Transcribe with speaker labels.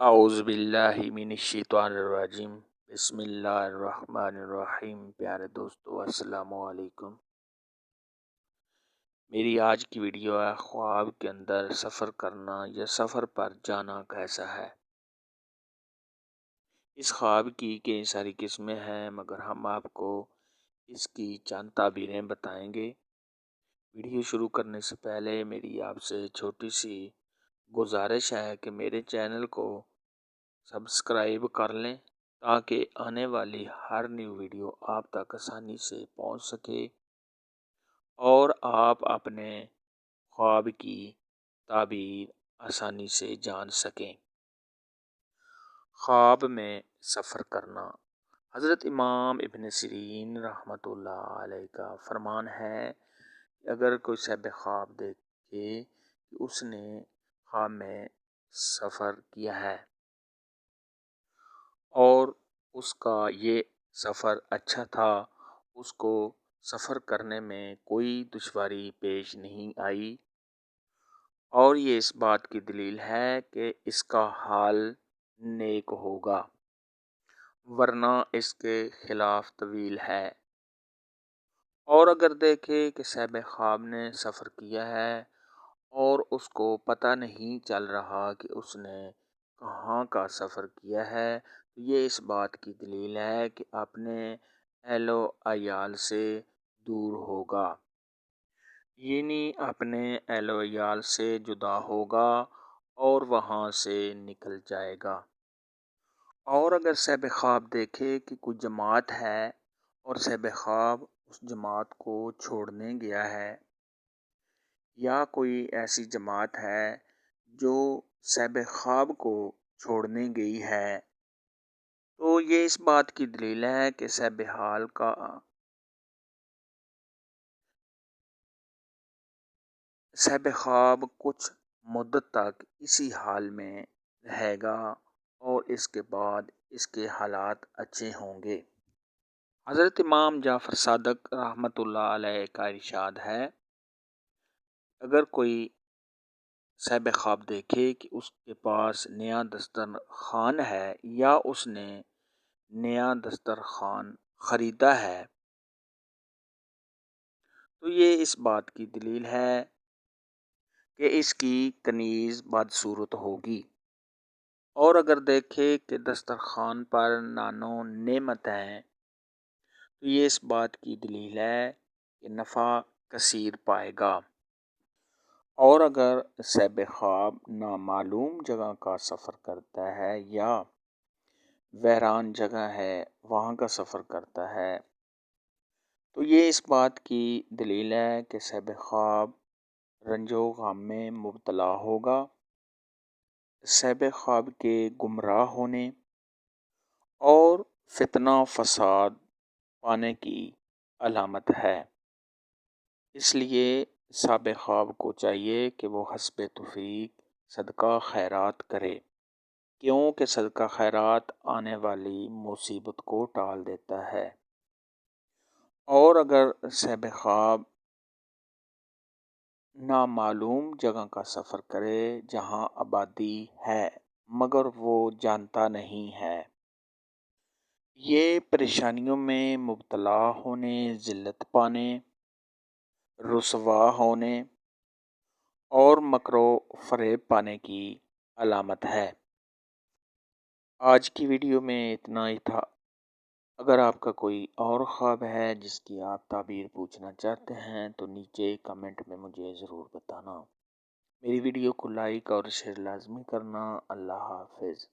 Speaker 1: اعوذ باللہ من الشیطان الرجیم بسم اللہ الرحمن الرحیم۔ پیارے دوستو السلام علیکم۔ میری آج کی ویڈیو ہے خواب کے اندر سفر کرنا یا سفر پر جانا کیسا ہے۔ اس خواب کی کئی ساری قسمیں ہیں مگر ہم آپ کو اس کی چند تعبیریں بتائیں گے۔ ویڈیو شروع کرنے سے پہلے میری آپ سے چھوٹی سی گزارش ہے کہ میرے چینل کو سبسکرائب کر لیں تاکہ آنے والی ہر نیو ویڈیو آپ تک آسانی سے پہنچ سکے اور آپ اپنے خواب کی تعبیر آسانی سے جان سکیں۔ خواب میں سفر کرنا۔ حضرت امام ابن سیرین رحمۃ اللہ علیہ کا فرمان ہے کہ اگر کوئی صاحب خواب دیکھے کہ اس نے خواب میں سفر کیا ہے اور اس کا یہ سفر اچھا تھا، اس کو سفر کرنے میں کوئی دشواری پیش نہیں آئی، اور یہ اس بات کی دلیل ہے کہ اس کا حال نیک ہوگا ورنہ اس کے خلاف طویل ہے۔ اور اگر دیکھے کہ صاحب خواب نے سفر کیا ہے اور اس کو پتہ نہیں چل رہا کہ اس نے کہاں کا سفر کیا ہے، تو یہ اس بات کی دلیل ہے کہ اپنے اہل و عیال سے دور ہوگا، یعنی اپنے اہل و عیال سے جدا ہوگا اور وہاں سے نکل جائے گا۔ اور اگر صاحب خواب دیکھے کہ کوئی جماعت ہے اور صاحب خواب اس جماعت کو چھوڑنے گیا ہے، یا کوئی ایسی جماعت ہے جو صاحب خواب کو چھوڑنے گئی ہے، تو یہ اس بات کی دلیل ہے کہ صاحب خواب کچھ مدت تک اسی حال میں رہے گا اور اس کے بعد اس کے حالات اچھے ہوں گے۔ حضرت امام جعفر صادق رحمۃ اللہ علیہ کا ارشاد ہے، اگر کوئی صاحب خواب دیکھے کہ اس کے پاس نیا دسترخوان ہے یا اس نے نیا دسترخوان خریدا ہے، تو یہ اس بات کی دلیل ہے کہ اس کی کنیز بدصورت ہوگی۔ اور اگر دیکھے کہ دسترخوان پر نانو نعمت ہیں، تو یہ اس بات کی دلیل ہے کہ نفع کثیر پائے گا۔ اور اگر صاحب خواب نامعلوم جگہ کا سفر کرتا ہے یا ویران جگہ ہے وہاں کا سفر کرتا ہے، تو یہ اس بات کی دلیل ہے کہ صاحب خواب رنج و غم میں مبتلا ہوگا، صاحب خواب کے گمراہ ہونے اور فتنہ فساد پانے کی علامت ہے۔ اس لیے صاحب خواب کو چاہیے کہ وہ حسب توفیق صدقہ خیرات کرے، کیونکہ صدقہ خیرات آنے والی مصیبت کو ٹال دیتا ہے۔ اور اگر صاحب خواب نامعلوم جگہ کا سفر کرے جہاں آبادی ہے مگر وہ جانتا نہیں ہے، یہ پریشانیوں میں مبتلا ہونے، ذلت پانے، رسوا ہونے اور مکر و فریب پانے کی علامت ہے۔ آج کی ویڈیو میں اتنا ہی تھا۔ اگر آپ کا کوئی اور خواب ہے جس کی آپ تعبیر پوچھنا چاہتے ہیں تو نیچے کمنٹ میں مجھے ضرور بتانا۔ میری ویڈیو کو لائک اور شیئر لازمی کرنا۔ اللہ حافظ۔